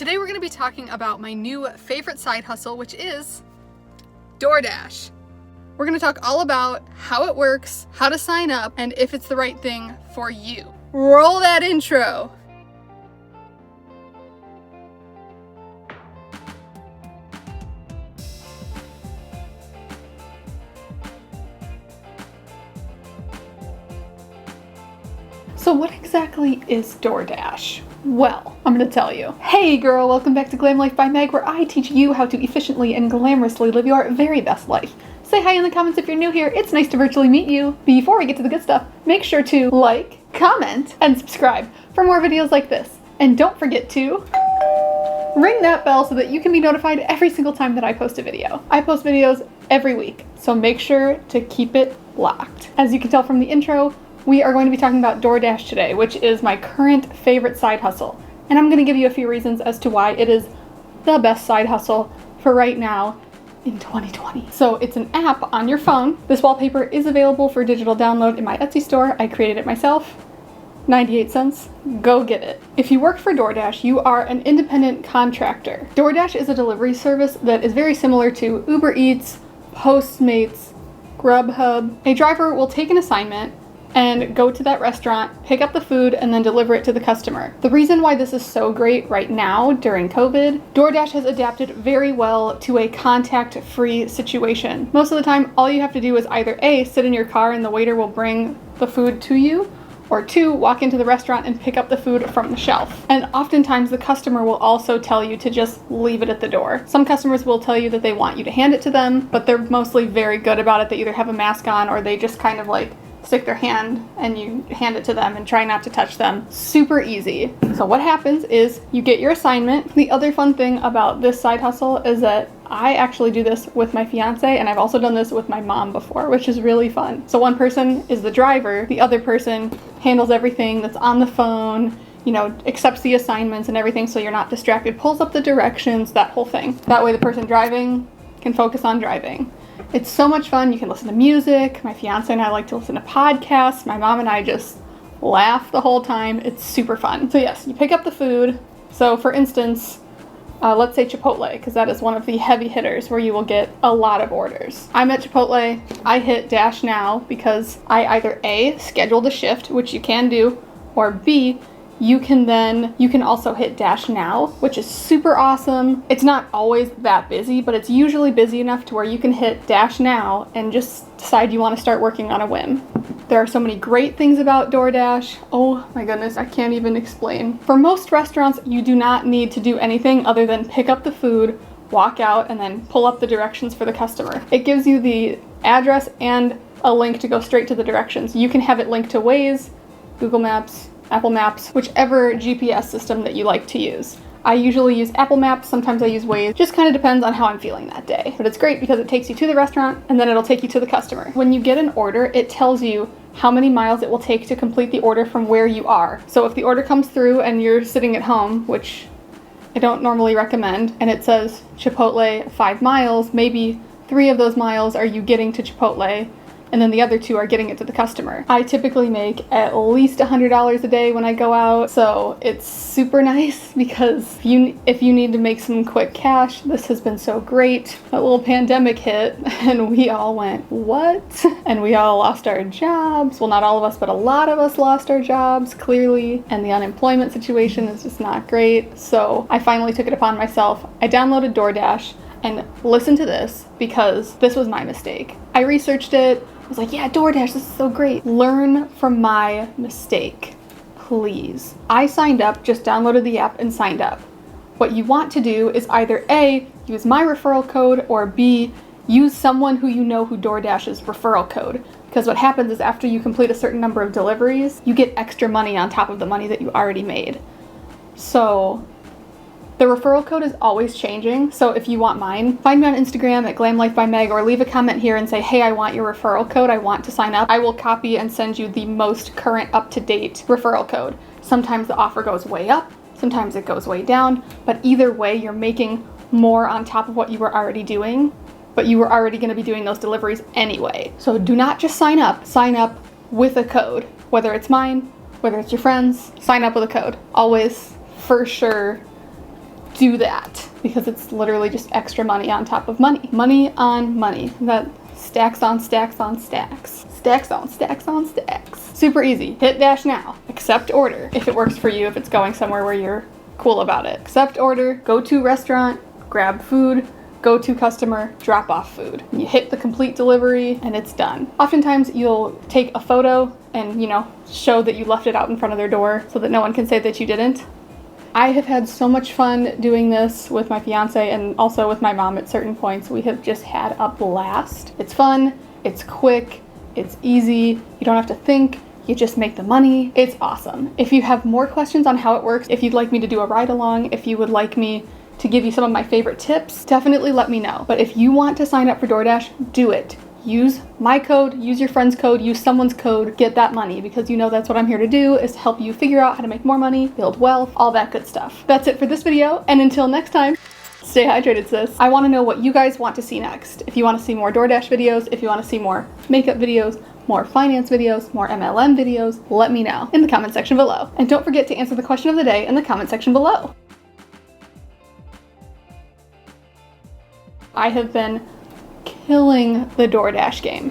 Today we're going to be talking about my new favorite side hustle, which is Doordash. We're going to talk all about how it works, how to sign up, and if it's the right thing for you. Roll that intro. So what exactly is Doordash? Well, I'm gonna tell you. Hey girl, welcome back to Glam Life by Meg, where I teach you how to efficiently and glamorously live your very best life. Say hi in the comments if you're new here. It's nice to virtually meet you. Before we get to the good stuff, make sure to like, comment, and subscribe for more videos like this. And don't forget to ring that bell so that you can be notified every single time that I post a video. I post videos every week, so make sure to keep it locked. As you can tell from the intro, we are going to be talking about Doordash today, which is my current favorite side hustle. And I'm going to give you a few reasons as to why it is the best side hustle for right now in 2020. So it's an app on your phone. This wallpaper is available for digital download in my Etsy store. I created it myself. 98 cents. Go get it. If you work for Doordash, you are an independent contractor. Doordash is a delivery service that is very similar to Uber Eats, Postmates, Grubhub. A driver will take an assignment and go to that restaurant, pick up the food, and then deliver it to the customer. The reason why this is so great right now during COVID, DoorDash has adapted very well to a contact-free situation. Most of the time, all you have to do is either A, sit in your car and the waiter will bring the food to you, or 2, walk into the restaurant and pick up the food from the shelf. And oftentimes the customer will also tell you to just leave it at the door. Some customers will tell you that they want you to hand it to them, but they're mostly very good about it. They either have a mask on or they just kind of like stick their hand and you hand it to them and try not to touch them. Super easy. So what happens is you get your assignment. The other fun thing about this side hustle is that I actually do this with my fiance, and I've also done this with my mom before, which is really fun. So one person is the driver, the other person handles everything that's on the phone, you know, accepts the assignments and everything so you're not distracted, pulls up the directions, that whole thing. That way the person driving can focus on driving. It's so much fun. You can listen to music. My fiance and I like to listen to podcasts. My mom and I just laugh the whole time. It's super fun. So yes, you pick up the food. So for instance, let's say Chipotle, because that is one of the heavy hitters where you will get a lot of orders. I'm at Chipotle. I hit Dash Now because I either A, schedule the shift, which you can do, or B, you can also hit Dash Now, which is super awesome. It's not always that busy, but it's usually busy enough to where you can hit Dash Now and just decide you want to start working on a whim. There are so many great things about DoorDash. Oh my goodness, I can't even explain. For most restaurants, you do not need to do anything other than pick up the food, walk out, and then pull up the directions for the customer. It gives you the address and a link to go straight to the directions. You can have it linked to Waze, Google Maps, Apple Maps, whichever GPS system that you like to use. I usually use Apple Maps, sometimes I use Waze, just kind of depends on how I'm feeling that day. But it's great because it takes you to the restaurant and then it'll take you to the customer. When you get an order, it tells you how many miles it will take to complete the order from where you are. So if the order comes through and you're sitting at home, which I don't normally recommend, and it says Chipotle 5 miles, maybe 3 of those miles are you getting to Chipotle, and then the other 2 are getting it to the customer. I typically make at least $100 a day when I go out, so it's super nice because if you need to make some quick cash, this has been so great. That little pandemic hit and we all went, what? And we all lost our jobs. Well, not all of us, but a lot of us lost our jobs, clearly, and the unemployment situation is just not great. So I finally took it upon myself. I downloaded DoorDash, and listen to this because this was my mistake. I researched it. I was like, yeah, DoorDash, this is so great. Learn from my mistake, please. I signed up, just downloaded the app and signed up. What you want to do is either A, use my referral code, or B, use someone who you know who DoorDash's referral code. Because what happens is after you complete a certain number of deliveries, you get extra money on top of the money that you already made. So the referral code is always changing, so if you want mine, find me on Instagram at Glam Life by Meg or leave a comment here and say, hey, I want your referral code, I want to sign up. I will copy and send you the most current up-to-date referral code. Sometimes the offer goes way up, sometimes it goes way down, but either way, you're making more on top of what you were already doing, but you were already gonna be doing those deliveries anyway. So do not just sign up with a code, whether it's mine, whether it's your friends, sign up with a code. Always, for sure, do that because it's literally just extra money on top of money. Money on money. That stacks on stacks on stacks. Stacks on stacks on stacks. Super easy. Hit dash now. Accept order if it works for you, if it's going somewhere where you're cool about it. Accept order, go to restaurant, grab food, go to customer, drop off food. You hit the complete delivery and it's done. Oftentimes you'll take a photo and, you know, show that you left it out in front of their door so that no one can say that you didn't. I have had so much fun doing this with my fiance and also with my mom at certain points. We have just had a blast. It's fun, it's quick, it's easy, you don't have to think, you just make the money. It's awesome. If you have more questions on how it works, if you'd like me to do a ride along, if you would like me to give you some of my favorite tips, definitely let me know. But if you want to sign up for DoorDash, do it. Use my code, use your friend's code, use someone's code, get that money, because you know that's what I'm here to do, is to help you figure out how to make more money, build wealth, all that good stuff. That's it for this video, and until next time, stay hydrated, sis. I want to know what you guys want to see next. If you want to see more DoorDash videos, if you want to see more makeup videos, more finance videos, more MLM videos, let me know in the comment section below. And don't forget to answer the question of the day in the comment section below. I have been killing the DoorDash game.